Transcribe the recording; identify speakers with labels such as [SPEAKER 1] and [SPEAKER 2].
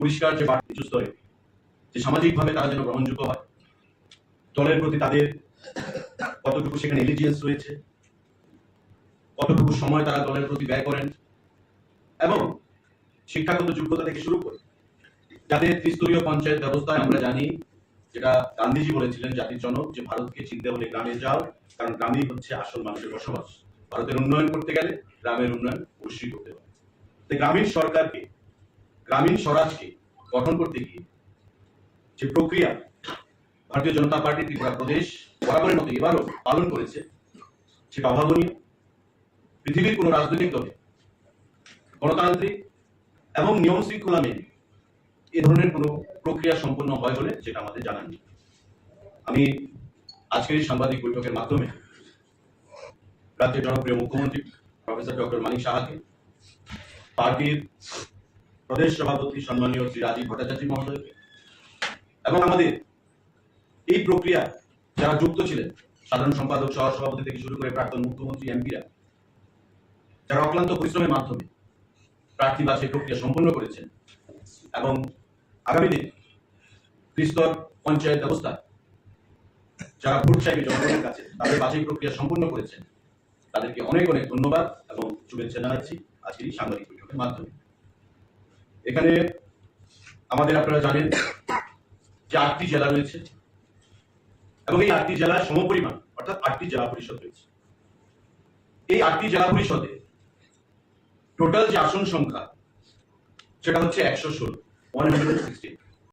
[SPEAKER 1] পরিষ্কার যে বার্তা উচ্চ স্তরে যে সামাজিকভাবে তারা যেন গ্রহণযোগ্য হয়, দলের প্রতি তাদের কতটুকু সেখানে এলিজিয়েন্স রয়েছে, কতটুকু সময় তারা দলের প্রতি ব্যয় করেন, এবং শিক্ষাগত যোগ্যতা থেকে শুরু করে যাদের ত্রিস্তরীয় পঞ্চায়েত ব্যবস্থায় আমরা জানি, যেটা গান্ধীজি বলেছিলেন জাতির জনক, যে ভারতকে চিনতে হলে গ্রামে যাও, কারণ গ্রামেই হচ্ছে আসল মানুষের বসবাস। ভারতের উন্নয়ন করতে গেলে গ্রামের উন্নয়ন অবশ্যই করতে হবে। গ্রামীণ সরকারকে, গ্রামীণ স্বরাজকে গঠন করতে গিয়ে যে প্রক্রিয়া ভারতীয় জনতা পার্টি ত্রিপুরা প্রদেশ বরাবরের মতো এবারও পালন করেছে, সেটা অভাবনীয়। পৃথিবীর কোন রাজনৈতিক দলে গণতান্ত্রিক এবং নিয়ম শৃঙ্খলা মেনে এ ধরনের কোন প্রক্রিয়া সম্পন্ন হয় বলে যেটা আমাদের জানা নেই। আমি আজকের এই সাংবাদিক বৈঠকের মাধ্যমে রাজ্যের জনপ্রিয় মুখ্যমন্ত্রী প্রফেসর ডক্টর মানিক সাহাকে, পার্টির প্রদেশ সভাপতি সম্মানীয় শ্রী রাজীব ভট্টাচার্য মহোদয়কে, এবং আমাদের এই প্রক্রিয়া যারা যুক্ত ছিলেন, সাধারণ সম্পাদক, সহ সভাপতি থেকে শুরু করে প্রাক্তন মুখ্যমন্ত্রী, এমপিরা, যারা অক্লান্ত পরিশ্রমের মাধ্যমে প্রার্থী বাছাই প্রক্রিয়া সম্পন্ন করেছেন এবং আগামী দিনে ত্রিস্তর পঞ্চায়েত ব্যবস্থা যারা ভোট চাইবে জনগণের কাছে তাদের বাছাই প্রক্রিয়া সম্পন্ন করেছেন, তাদেরকে অনেক অনেক ধন্যবাদ এবং শুভেচ্ছা জানাচ্ছি আজকের এই সাংবাদিক বৈঠকের মাধ্যমে। এখানে আমাদের, আপনারা জানেন যে 8টি জেলা রয়েছে এবং এই 8টি জেলায় সমপরিমাণ অর্থাৎ 8টি জেলা পরিষদ রয়েছে। এই 8টি জেলা পরিষদে টোটাল যে আসন সংখ্যা সেটা হচ্ছে 116।